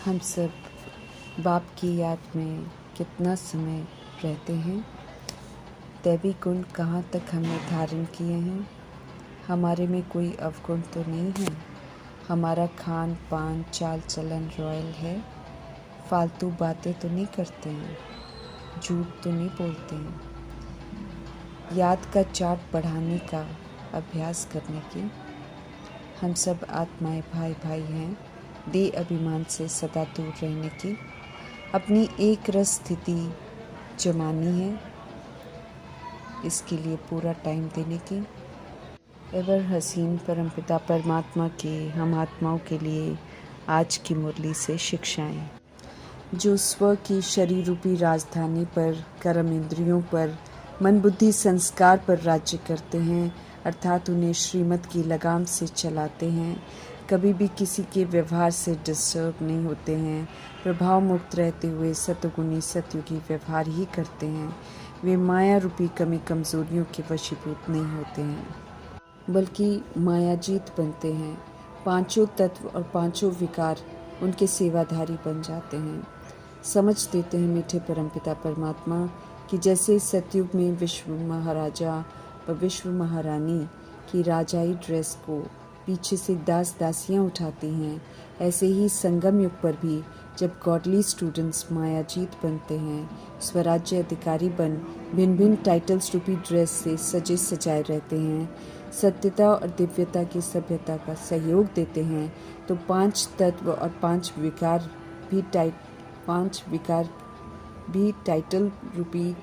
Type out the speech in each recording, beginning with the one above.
हम सब बाप की याद में कितना समय रहते हैं। दैवी गुण कहाँ तक हमने धारण किए हैं। हमारे में कोई अवगुण तो नहीं है। हमारा खान पान चाल चलन रॉयल है। फालतू बातें तो नहीं करते हैं। झूठ तो नहीं बोलते हैं। याद का चार्ट बढ़ाने का अभ्यास करने की। हम सब आत्माएं भाई भाई हैं। देह अभिमान से सदा दूर रहने की। अपनी एक रस स्थिति जमानी है। इसके लिए पूरा टाइम देने की। एवर हसीन परमपिता परमात्मा के हम आत्माओं के लिए आज की मुरली से शिक्षाएं, जो स्व की शरीर रूपी राजधानी पर, कर्म इंद्रियों पर, मन बुद्धि संस्कार पर राज्य करते हैं, अर्थात उन्हें श्रीमत की लगाम से चलाते हैं। कभी भी किसी के व्यवहार से डिस्टर्ब नहीं होते हैं। प्रभाव मुक्त रहते हुए सतगुणी सतयुगी व्यवहार ही करते हैं। वे माया रूपी कमी कमजोरियों के वशीभूत नहीं होते हैं, बल्कि मायाजीत बनते हैं। पांचों तत्व और पांचों विकार उनके सेवाधारी बन जाते हैं। समझ देते हैं मीठे परमपिता परमात्मा कि जैसे सतयुग में विश्व महाराजा व विश्व महारानी की राजाई ड्रेस को पीछे से दास दासियां उठाती हैं, ऐसे ही संगम युग पर भी जब गॉडली स्टूडेंट्स मायाजीत बनते हैं, स्वराज्य अधिकारी बन भिन्न भिन्न टाइटल्स रूपी ड्रेस से सजे सजाए रहते हैं, सत्यता और दिव्यता की सभ्यता का सहयोग देते हैं, तो पांच तत्व और पांच विकार भी टाइटल रूपी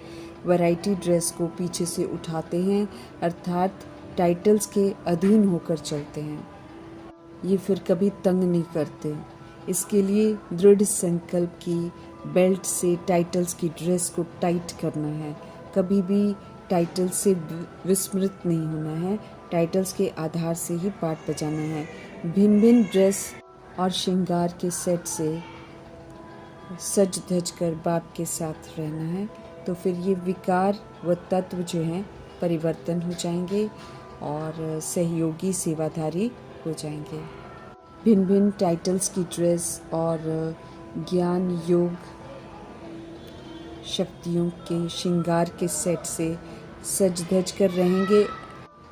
वैरायटी ड्रेस को पीछे से उठाते हैं, अर्थात टाइटल्स के अधीन होकर चलते हैं। ये फिर कभी तंग नहीं करते। इसके लिए दृढ़ संकल्प की बेल्ट से टाइटल्स की ड्रेस को टाइट करना है। कभी भी टाइटल्स से विस्मृत नहीं होना है। टाइटल्स के आधार से ही पाठ बजाना है। भिन्न भिन्न ड्रेस और श्रृंगार के सेट से सज धज कर बाप के साथ रहना है। तो फिर ये विकार व तत्व जो हैं परिवर्तन हो जाएंगे और सहयोगी सेवाधारी हो जाएंगे। भिन्न भिन्न टाइटल्स की ड्रेस और ज्ञान योग शक्तियों के श्रृंगार के सेट से सज धज कर रहेंगे,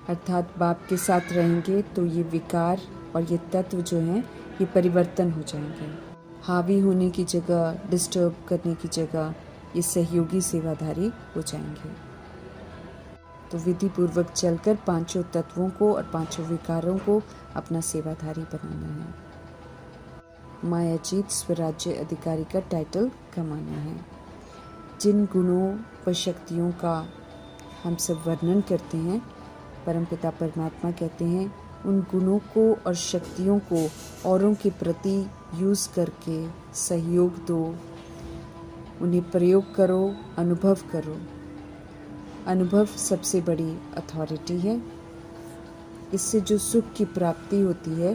अर्थात बाप के साथ रहेंगे, तो ये विकार और ये तत्व जो हैं ये परिवर्तन हो जाएंगे। हावी होने की जगह, डिस्टर्ब करने की जगह ये सहयोगी सेवाधारी हो जाएंगे। तो विधि पूर्वक चलकर पांचों तत्वों को और पांचों विकारों को अपना सेवाधारी बनाना है। मायाजीत स्वराज्य अधिकारी का टाइटल कमाना है। जिन गुणों व शक्तियों का हम सब वर्णन करते हैं, परमपिता परमात्मा कहते हैं उन गुणों को और शक्तियों को औरों के प्रति यूज़ करके सहयोग दो, उन्हें प्रयोग करो, अनुभव करो। अनुभव सबसे बड़ी अथॉरिटी है। इससे जो सुख की प्राप्ति होती है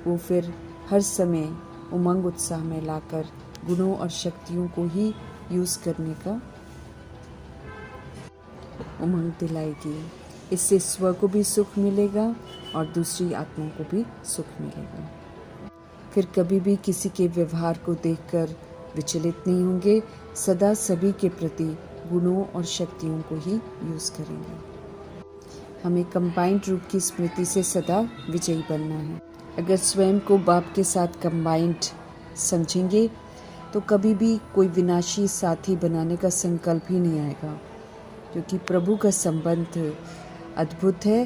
वो फिर हर समय उमंग उत्साह में लाकर गुणों और शक्तियों को ही यूज़ करने का उमंग दिलाएगी। इससे स्व को भी सुख मिलेगा और दूसरी आत्माओं को भी सुख मिलेगा। फिर कभी भी किसी के व्यवहार को देखकर विचलित नहीं होंगे। सदा सभी के प्रति गुणों और शक्तियों को ही यूज़ करेंगे। हमें कंबाइंड रूप की स्मृति से सदा विजयी बनना है। अगर स्वयं को बाप के साथ कंबाइंड समझेंगे तो कभी भी कोई विनाशी साथी बनाने का संकल्प ही नहीं आएगा, क्योंकि प्रभु का संबंध अद्भुत है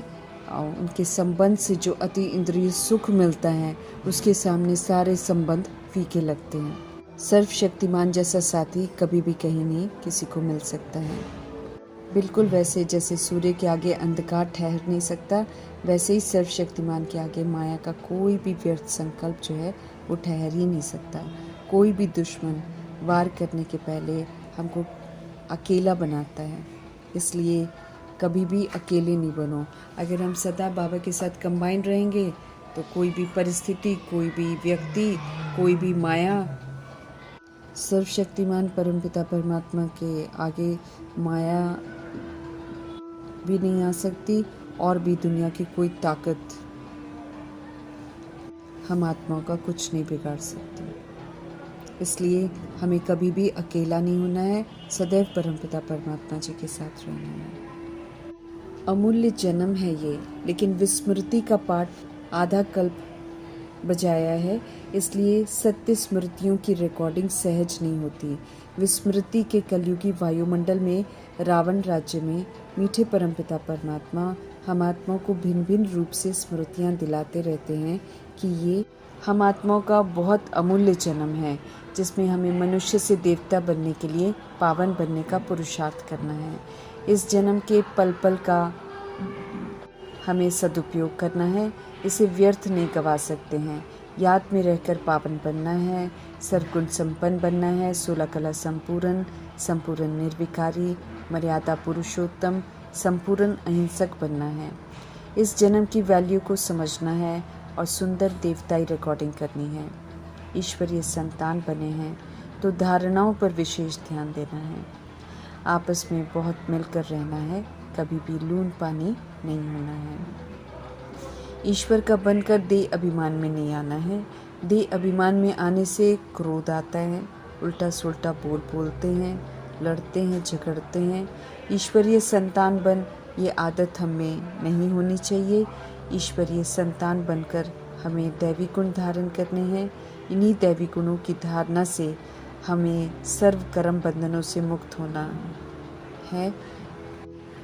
और उनके संबंध से जो अति इंद्रिय सुख मिलता है उसके सामने सारे संबंध फीके लगते हैं। सर्वशक्तिमान जैसा साथी कभी भी कहीं नहीं किसी को मिल सकता है। बिल्कुल वैसे जैसे सूर्य के आगे अंधकार ठहर नहीं सकता, वैसे ही सर्वशक्तिमान के आगे माया का कोई भी व्यर्थ संकल्प जो है वो ठहर ही नहीं सकता। कोई भी दुश्मन वार करने के पहले हमको अकेला बनाता है, इसलिए कभी भी अकेले नहीं बनो। अगर हम सदा बाबा के साथ कंबाइंड रहेंगे तो कोई भी परिस्थिति, कोई भी व्यक्ति, कोई भी माया, सर्वशक्तिमान परमपिता परमात्मा के आगे माया भी नहीं आ सकती और भी दुनिया की कोई ताकत हम आत्माओं का कुछ नहीं बिगाड़ सकती। इसलिए हमें कभी भी अकेला नहीं होना है, सदैव परमपिता परमात्मा जी के साथ रहना है। अमूल्य जन्म है ये, लेकिन विस्मृति का पाठ आधा कल्प बजाया है, इसलिए सत्य स्मृतियों की रिकॉर्डिंग सहज नहीं होती। विस्मृति के कलयुगी वायुमंडल में, रावण राज्य में, मीठे परमपिता परमात्मा हम आत्माओं को भिन्न भिन्न रूप से स्मृतियाँ दिलाते रहते हैं कि ये हम आत्माओं का बहुत अमूल्य जन्म है, जिसमें हमें मनुष्य से देवता बनने के लिए पावन बनने का पुरुषार्थ करना है। इस जन्म के पल पल का हमें सदुपयोग करना है, इसे व्यर्थ नहीं गवा सकते हैं। याद में रहकर पावन बनना है, सर्वगुण संपन्न बनना है, 16 कला संपूर्ण, संपूर्ण निर्विकारी, मर्यादा पुरुषोत्तम, संपूर्ण अहिंसक बनना है। इस जन्म की वैल्यू को समझना है और सुंदर देवताई रिकॉर्डिंग करनी है। ईश्वरीय संतान बने हैं तो धारणाओं पर विशेष ध्यान देना है। आपस में बहुत मिलकर रहना है, कभी भी लून पानी नहीं होना है। ईश्वर का बनकर देह अभिमान में नहीं आना है। देह अभिमान में आने से क्रोध आता है, उल्टा सुल्टा बोलते हैं, लड़ते हैं, झगड़ते हैं। ईश्वरीय संतान बन ये आदत हमें नहीं होनी चाहिए। ईश्वरीय संतान बनकर हमें दैवी गुण धारण करने हैं। इन्हीं दैवी गुणों की धारणा से हमें सर्व कर्म बंधनों से मुक्त होना है,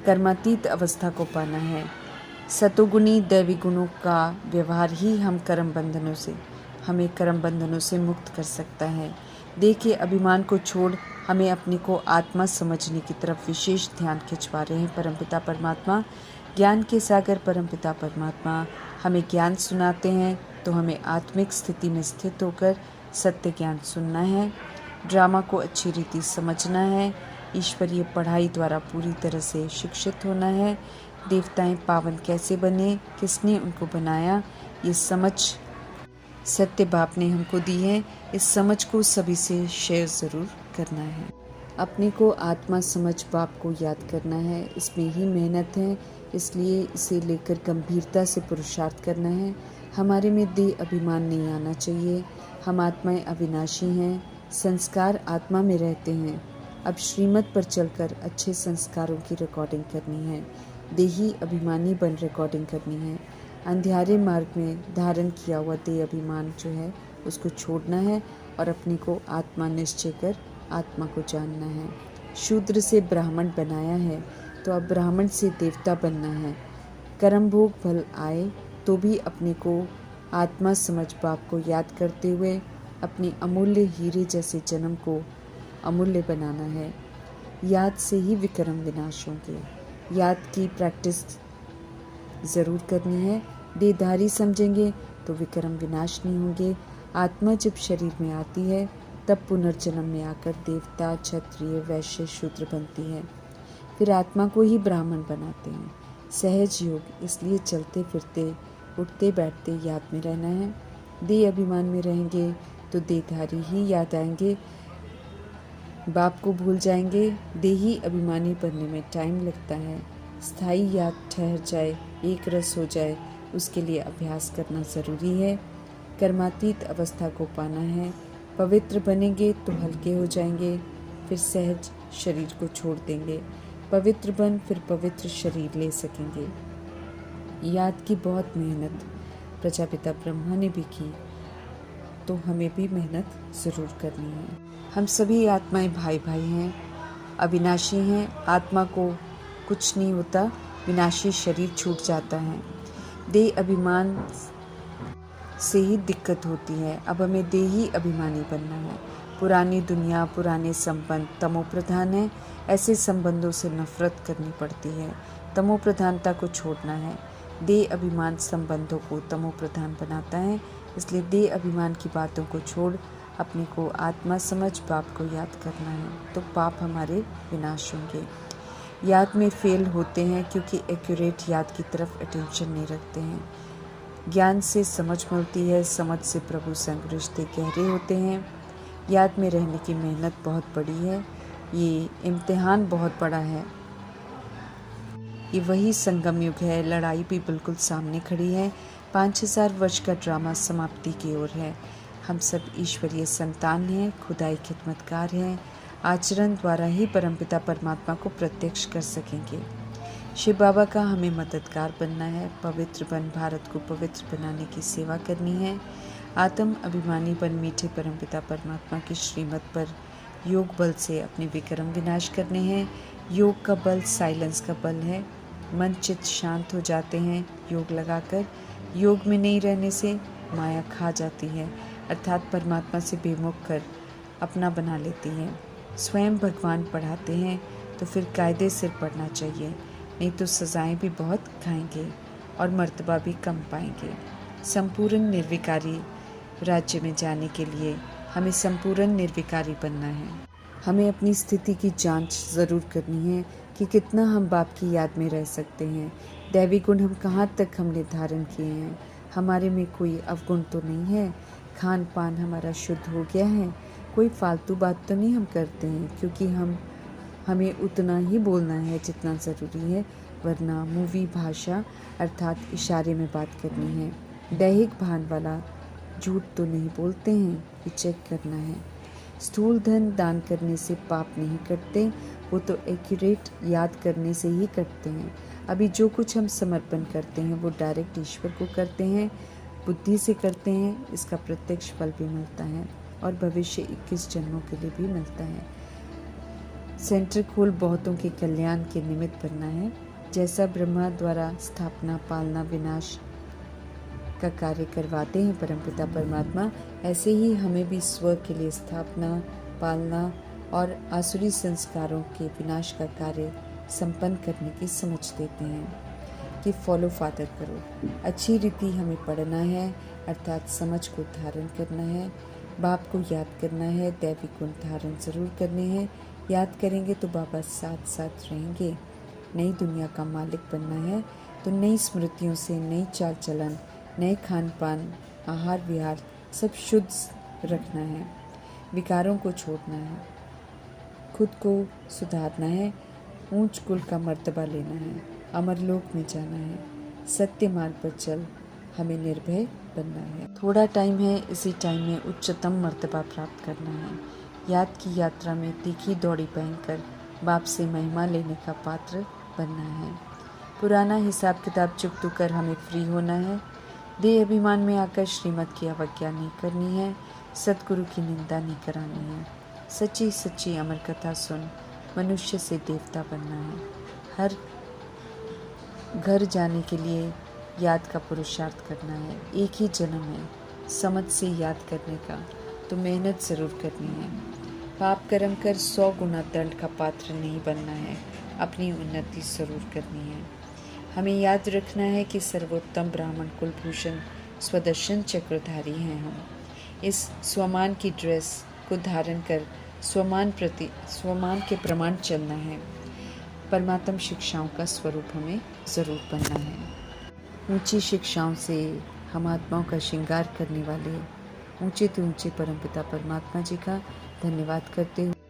कर्मातीत अवस्था को पाना है। सतोगुणी दैवी गुणों का व्यवहार ही हमें कर्म बंधनों से मुक्त कर सकता है। देह के अभिमान को छोड़ हमें अपने को आत्मा समझने की तरफ विशेष ध्यान खिंचवा रहे हैं परमपिता परमात्मा। ज्ञान के सागर परमपिता परमात्मा हमें ज्ञान सुनाते हैं, तो हमें आत्मिक स्थिति में स्थित होकर सत्य ज्ञान सुनना है, ड्रामा को अच्छी रीति समझना है, ईश्वरीय पढ़ाई द्वारा पूरी तरह से शिक्षित होना है। देवताएं पावन कैसे बने, किसने उनको बनाया, ये समझ सत्य बाप ने हमको दी है। इस समझ को सभी से शेयर ज़रूर करना है। अपने को आत्मा समझ बाप को याद करना है, इसमें ही मेहनत है, इसलिए इसे लेकर गंभीरता से पुरुषार्थ करना है। हमारे में देह अभिमान नहीं आना चाहिए। हम आत्माएं अविनाशी हैं, संस्कार आत्मा में रहते हैं। अब श्रीमत पर चलकर अच्छे संस्कारों की रिकॉर्डिंग करनी है, देही अभिमानी बन रिकॉर्डिंग करनी है। अंधियारे मार्ग में धारण किया हुआ देह अभिमान जो है उसको छोड़ना है और अपने को आत्मा निश्चय कर आत्मा को जानना है। शूद्र से ब्राह्मण बनाया है तो अब ब्राह्मण से देवता बनना है। कर्म भोग फल आए तो भी अपने को आत्मा समझ बाप को याद करते हुए अपने अमूल्य हीरे जैसे जन्म को अमूल्य बनाना है। याद से ही विक्रम विनाश होंगे। याद की प्रैक्टिस ज़रूर करनी है। देहधारी समझेंगे तो विक्रम विनाश नहीं होंगे। आत्मा जब शरीर में आती है तब पुनर्जन्म में आकर देवता, क्षत्रिय, वैश्य, शूद्र बनती है, फिर आत्मा को ही ब्राह्मण बनाते हैं। सहज योग, इसलिए चलते फिरते उठते बैठते याद में रहना है। देह अभिमान में रहेंगे तो देहधारी ही याद आएंगे, बाप को भूल जाएंगे। देही अभिमानी बनने में टाइम लगता है। स्थायी याद ठहर जाए, एक रस हो जाए, उसके लिए अभ्यास करना ज़रूरी है। कर्मातीत अवस्था को पाना है। पवित्र बनेंगे तो हल्के हो जाएंगे, फिर सहज शरीर को छोड़ देंगे। पवित्र बन फिर पवित्र शरीर ले सकेंगे। याद की बहुत मेहनत प्रजापिता ब्रह्मा ने भी की, तो हमें भी मेहनत ज़रूर करनी है। हम सभी आत्माएं भाई भाई हैं, अविनाशी हैं। आत्मा को कुछ नहीं होता, विनाशी शरीर छूट जाता है। देह अभिमान से ही दिक्कत होती है। अब हमें देही अभिमानी बनना है। पुरानी दुनिया, पुराने संबंध तमो प्रधान है, ऐसे संबंधों से नफरत करनी पड़ती है। तमो प्रधानता को छोड़ना है। देह अभिमान संबंधों को तमो प्रधान बनाता है, इसलिए देह अभिमान की बातों को छोड़ अपने को आत्मा समझ बाप को याद करना है, तो पाप हमारे विनाश होंगे। याद में फेल होते हैं क्योंकि एक्यूरेट याद की तरफ अटेंशन नहीं रखते हैं। ज्ञान से समझ मिलती है, समझ से प्रभु संग रिश्ते गहरे होते हैं। याद में रहने की मेहनत बहुत बड़ी है, ये इम्तिहान बहुत बड़ा है। ये वही संगम युग है, लड़ाई भी बिल्कुल सामने खड़ी है। 5000 वर्ष का ड्रामा समाप्ति की ओर है। हम सब ईश्वरीय संतान हैं, खुदाई खिदमतकार हैं। आचरण द्वारा ही परमपिता परमात्मा को प्रत्यक्ष कर सकेंगे। शिव बाबा का हमें मददगार बनना है। पवित्र बन भारत को पवित्र बनाने की सेवा करनी है। आत्म अभिमानी बन मीठे परमपिता परमात्मा की श्रीमत पर योग बल से अपने विक्रम विनाश करने हैं। योग का बल साइलेंस का बल है। मन चित्त शांत हो जाते हैं योग लगाकर। योग में नहीं रहने से माया खा जाती है, अर्थात परमात्मा से बेमुख कर अपना बना लेती है। स्वयं भगवान पढ़ाते हैं तो फिर कायदे सिर पढ़ना चाहिए, नहीं तो सजाएं भी बहुत खाएंगे और मर्तबा भी कम पाएंगे। संपूर्ण निर्विकारी राज्य में जाने के लिए हमें संपूर्ण निर्विकारी बनना है। हमें अपनी स्थिति की जांच ज़रूर करनी है कि कितना हम बाप की याद में रह सकते हैं। दैवी गुण हम कहाँ तक हमने धारण किए हैं। हमारे में कोई अवगुण तो नहीं है। खान पान हमारा शुद्ध हो गया है। कोई फालतू बात तो नहीं हम करते हैं, क्योंकि हमें उतना ही बोलना है जितना ज़रूरी है, वरना मूवी भाषा अर्थात इशारे में बात करनी है। दैहिक भान वाला झूठ तो नहीं बोलते हैं, ये चेक करना है। स्थूल धन दान करने से पाप नहीं कटते, वो तो एक्यूरेट याद करने से ही कटते हैं। अभी जो कुछ हम समर्पण करते हैं वो डायरेक्ट ईश्वर को करते हैं, बुद्धि से करते हैं। इसका प्रत्यक्ष फल भी मिलता है और भविष्य 21 जन्मों के लिए भी मिलता है। सेंटर खोल बहुतों के कल्याण के निमित्त बनना है। जैसा ब्रह्मा द्वारा स्थापना पालना विनाश का कार्य करवाते हैं परमपिता परमात्मा, ऐसे ही हमें भी स्व के लिए स्थापना पालना और आसुरी संस्कारों के विनाश का कार्य संपन्न करने की समझ देते हैं कि फॉलो फादर करो। अच्छी रीति हमें पढ़ना है, अर्थात समझ को धारण करना है। बाप को याद करना है, दैवी गुण धारण जरूर करने हैं। याद करेंगे तो बाबा साथ साथ रहेंगे। नई दुनिया का मालिक बनना है तो नई स्मृतियों से, नई चाल चलन, नए खान पान, आहार विहार सब शुद्ध रखना है। विकारों को छोड़ना है, खुद को सुधारना है, ऊंच कुल का मर्तबा लेना है, अमरलोक में जाना है। सत्य मार्ग पर चल, हमें निर्भय बनना है। थोड़ा टाइम है, इसी टाइम में उच्चतम मर्तबा प्राप्त करना है। याद की यात्रा में तीखी दौड़ी पहनकर बाप से महिमा लेने का पात्र बनना है। पुराना हिसाब किताब चुकता कर हमें फ्री होना है। देह अभिमान में आकर श्रीमत की अवज्ञा नहीं करनी है। सतगुरु की निंदा नहीं करानी है। सच्ची सच्ची अमर कथा सुन मनुष्य से देवता बनना है। हर घर जाने के लिए याद का पुरुषार्थ करना है। एक ही जन्म है समझ से याद करने का, तो मेहनत ज़रूर करनी है। पाप कर्म कर 100 गुना दंड का पात्र नहीं बनना है। अपनी उन्नति ज़रूर करनी है। हमें याद रखना है कि सर्वोत्तम ब्राह्मण कुलभूषण स्वदर्शन चक्रधारी हैं हम। इस स्वमान की ड्रेस को धारण कर स्वमान के प्रमाण चलना है। परमात्म शिक्षाओं का स्वरूप हमें ज़रूर बनना है। ऊंची शिक्षाओं से हम आत्माओं का श्रृंगार करने वाले ऊंचे तो ऊंचे परमपिता परमात्मा जी का धन्यवाद करते हुए